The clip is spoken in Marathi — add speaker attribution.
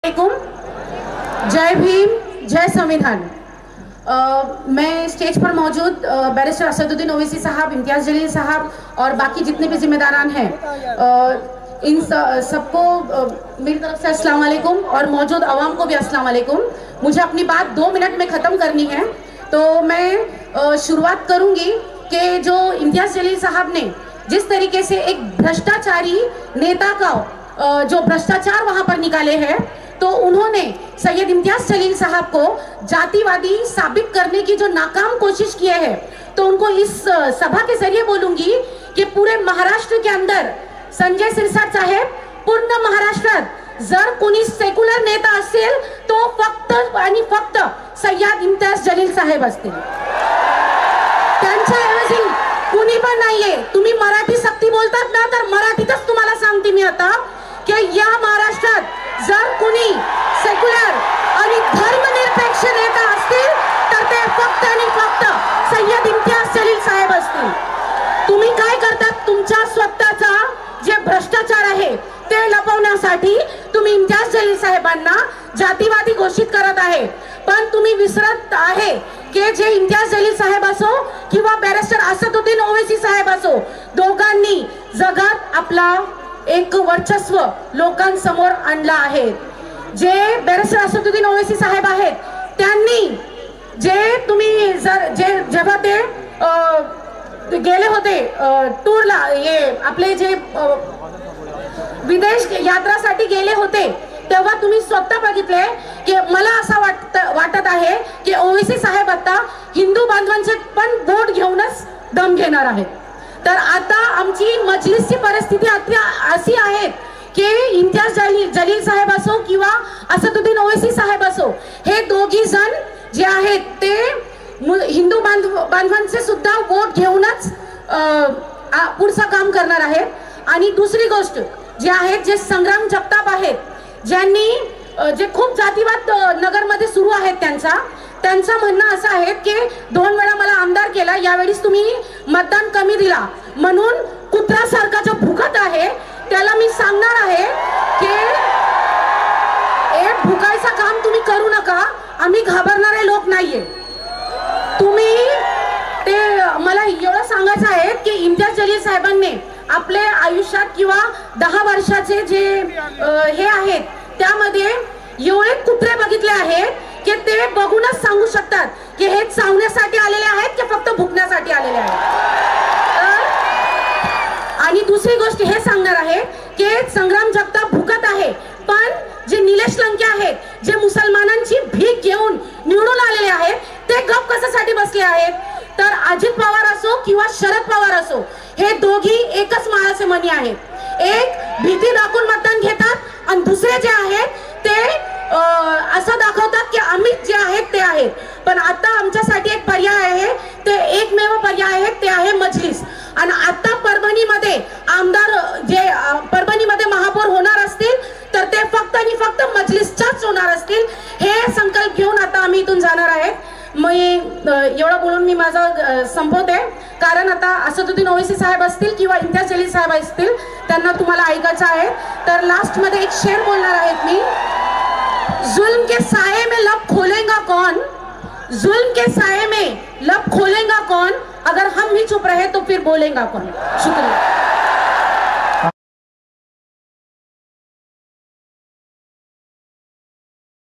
Speaker 1: जय भीम, जय संविधान। मैं स्टेज पर मौजूद बैरिस्टर असदुद्दीन ओवैसी साहब, इम्तियाज जलील साहब और बाकी जितने भी जिम्मेदारान हैं, इन सबको मेरी तरफ से अस्सलाम वालेकुम और मौजूद आवाम को भी अस्सलाम वालेकुम। मुझे अपनी बात 2 मिनट में ख़त्म करनी है, तो मैं शुरुआत करूंगी कि जो इम्तियाज जलील साहब ने जिस तरीके से एक भ्रष्टाचारी नेता का जो भ्रष्टाचार वहां पर निकाले हैं, तो उन्होंने सैयद इम्तियाज जलील साहब को जातिवादी साबित करने की जो नाकाम कोशिश किए हैं, तो उनको इस सभा के जरिए बोलूंगी कि पूरे महाराष्ट्र के अंदर संजय सिरसाट साहेब, पूर्ण महाराष्ट्रात जर कोणी सेक्युलर नेता असेल तो फक्त आणि फक्त सय्यद इम्तियाज जलील साहेब असतील। त्यांच्याऐवजी कुणी पण नाहीये। तुम्ही मराठी सक्ती बोलतात ना, तर मराठीतच तुम्हाला सांगते मी आता की या महाराष्ट्रात जर कुणी सेक्युलर आणि धर्मनिरपेक्ष नेता असतील तर ते फक्त आणि फक्त सय्यद इम्तियाज जलील साहेब असतील। तुम्ही काय करतात? तुमच्या स्वतःचा जे भ्रष्टाचार आहे ते लपवण्यासाठी तुम्ही इम्तियाज जलील साहेबांना जातीवादी घोषित करत आहे, पण तुम्ही विसरत आहे की जे इम्तियाज जलील साहेब असो किंवा बैरिस्टर असदुद्दीन ओवैसी साहेब असो, दोघांनी जगात आपला एक वर्चस्व लोकांसमोर आणला आहे। जे बैरिस्टर असदुद्दीन ओवैसी साहेब आहेत, त्यांनी जे तुम्ही जेव्हा ते गेले होते टूरला, हे आपले जे विदेश यात्रासाठी गेले होते, तेव्हा तुम्ही स्वतः बघितले की मला असं वाटत आहे की ओवैसी साहेब आता हिंदू बांधवांचे पण वोट घेऊनच दम घेणार आहेत। तर आता आमची मजलिसची परिस्थिती अशी आहे की इम्तियाज जलील साहेब असो किंवा असदुद्दीन ओवैसी साहेब असो, हे दोघी जण जे आहेत ते हिंदू बांधवांचे सुद्धा वोट घेऊनच पुढचं काम करणार आहेत। आणि दुसरी गोष्ट जे आहेत, जे संग्राम जगताप आहेत, ज्यांनी जे खूप जातीवाद नगरमध्ये सुरू आहेत, त्यांचं म्हणणं असं आहे की 2 वेळा मला आमदार केला, यावेळेस तुम्ही मतदान कमी दिला म्हणून कुत्र्यासारखा जो भुकत आहे त्याला मी सांगणार आहे की एक भुकायचं काम तुम्ही करू नका, आम्ही घाबरणारे लोक नाहीये। तुम्ही ते मला एवढं सांगायचं आहे की इम्तियाज जलील साहेबांनी आपले आयुष्यात किंवा 10 वर्षाचे जे हे आहेत त्यामध्ये एवढे कुत्रे बघितले आहेत की ते बघूनच सांगू शकतात की हे चावण्यासाठी आलेले आहेत की फक्त भुकण्यासाठी आलेले आहेत। आणि दुसरी गोष्ट हे सांगणार आहे की संग्राम जगताप भुकत आहे, पण जे निलेश लंके आहेत, जे मुसलमानांची भीक घेऊन निवडून आलेले आहेत, ते गप कशासाठी बसले आहेत? तर अजित पवार असो किंवा शरद पवार असो, हे दोघी एकच माळाचे मणी आहेत। एक भीती दाखवून मतदान घेतात आणि दुसरे जे आहेत ते असं दाखवतात की आम्ही जे आहेत ते आहेत। पण आता आमच्यासाठी एक पर्याय आहे, ते एकमेव पर्याय आहे, ते आहे मजलिस। आणि आता परभणीमध्ये आमदार जे परभणीमध्ये महापौर होणार असतील तर ते फक्त आणि फक्त मजलिसच्याच होणार असतील, हे संकल्प घेऊन आता आम्ही इथून जाणार आहेत। मी एवढं बोलून मी माझं संपवते, कारण आता असदुद्दीन ओवैसी साहेब असतील किंवा इम्तियाज जलील साहेब असतील, त्यांना तुम्हाला ऐकायचं आहे। तर लास्ट मध्ये एक शेर बोलणार आहेत मी। जुल्म के साये में लब खोलेगा कौन, जुल्म के साये में लब खोलेगा कौन, अगर हम ही चुप रहे तो फिर बोलेगा कौन। शुक्रिया।